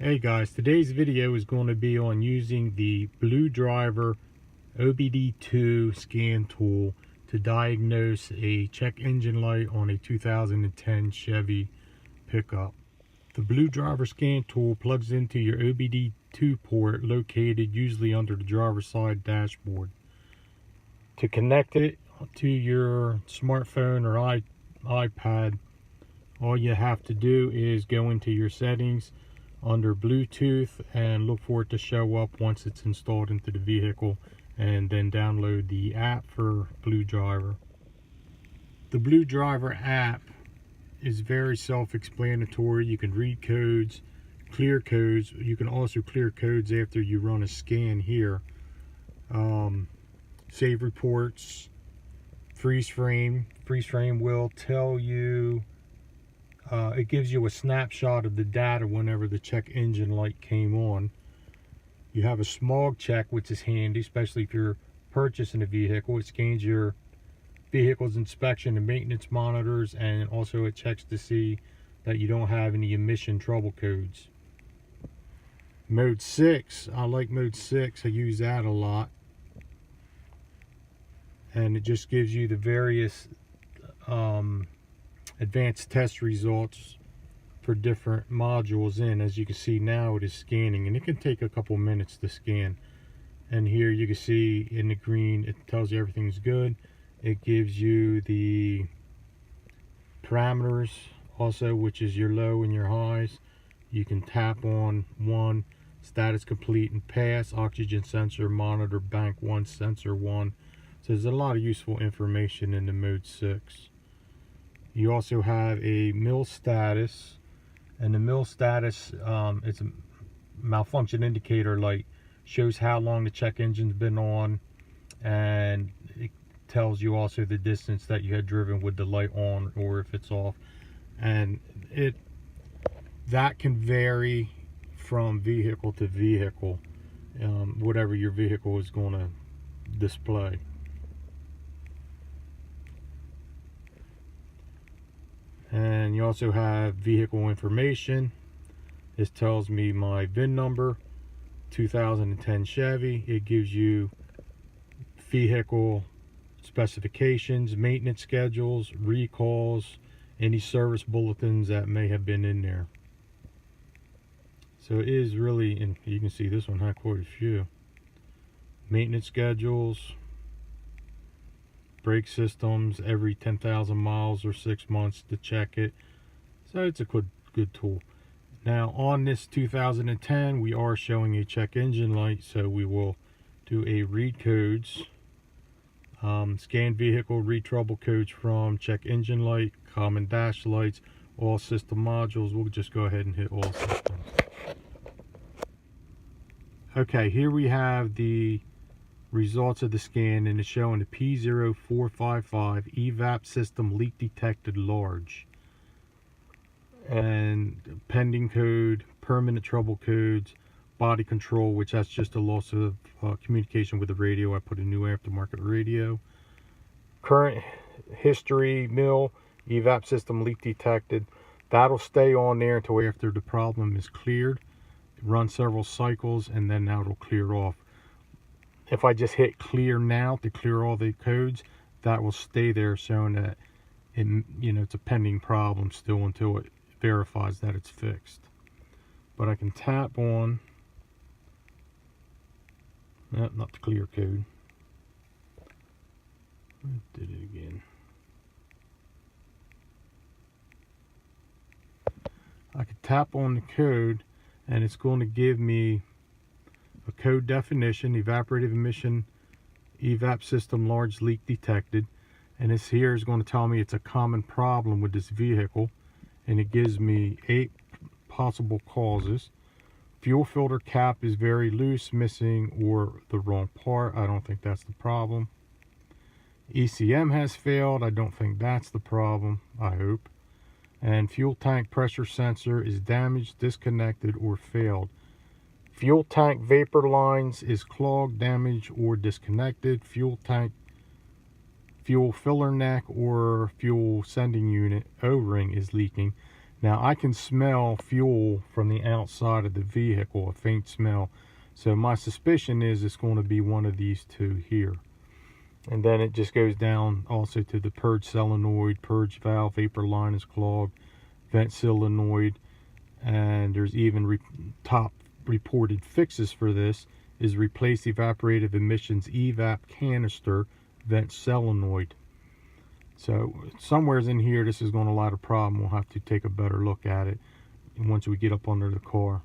Hey guys, today's video is going to be on using the Blue Driver OBD2 scan tool to diagnose a check engine light on a 2010 Chevy pickup. The Blue Driver scan tool plugs into your OBD2 port located usually under the driver's side dashboard. To connect it to your smartphone or iPad, all you have to do is go into your settings under Bluetooth and look for it to show up once it's installed into the vehicle, and then download the app for Blue Driver. The Blue Driver app is very self-explanatory. You can read codes, clear codes. You can also clear codes after you run a scan here. Save reports, freeze frame. Freeze frame will tell you, it gives you a snapshot of the data whenever the check engine light came on. You have a smog check, which is handy, especially if you're purchasing a vehicle. It scans your vehicle's inspection and maintenance monitors, and also it checks to see that you don't have any emission trouble codes. Mode 6, I like mode 6. I use that a lot. And it just gives you the various advanced test results for different modules in. As you can see now, it is scanning, and it can take a couple minutes to scan. And here you can see in the green, it tells you everything's good. It gives you the parameters also, which is your low and your highs. You can tap on one, status complete and pass, oxygen sensor, monitor, bank 1, sensor 1. So there's a lot of useful information in the mode 6. You also have a mil status, and the mil status, it's a malfunction indicator light. Shows how long the check engine's been on, and it tells you also the distance that you had driven with the light on or if it's off. And that can vary from vehicle to vehicle, whatever your vehicle is going to display. And you also have vehicle information. This tells me my VIN number, 2010 Chevy. It gives you vehicle specifications, maintenance schedules, recalls, any service bulletins that may have been in there. So it is really, and you can see this one had quite a few. Maintenance schedules, brake systems every 10,000 miles or 6 months to check it. So it's a good tool. Now on this 2010, we are showing a check engine light, so we will do a read codes, scan vehicle, read trouble codes from check engine light, common dash lights, all system modules. We'll just go ahead and hit all systems. Okay, here we have the results of the scan, and it's showing the P0455 evap system leak detected large, and pending code, permanent trouble codes, body control, which that's just a loss of communication with the radio. I put a new aftermarket radio. Current history, mil, evap system leak detected. That'll stay on there until after the problem is cleared. Run several cycles, and then that'll clear off. If I just hit clear now to clear all the codes, that will stay there, showing that it's a pending problem still until it verifies that it's fixed. But I can tap on, not the clear code. I did it again. I can tap on the code, and it's going to give me a code definition: evaporative emission evap system large leak detected. And this here is going to tell me it's a common problem with this vehicle, and it gives me 8 possible causes. Fuel filter cap is very loose, missing, or the wrong part. I don't think that's the problem. ECM has failed. I don't think that's the problem, I hope. And fuel tank pressure sensor is damaged, disconnected, or failed. Fuel tank vapor lines is clogged, damaged, or disconnected. Fuel tank, fuel filler neck, or fuel sending unit O-ring is leaking. Now I can smell fuel from the outside of the vehicle, a faint smell. So my suspicion is it's going to be one of these two here. And then it just goes down also to the purge solenoid, purge valve, vapor line is clogged, vent solenoid, and there's even top reported fixes for this is replace evaporative emissions evap canister, vent solenoid. So somewhere's in here this is going to lot of problem. We'll have to take a better look at it once we get up under the car.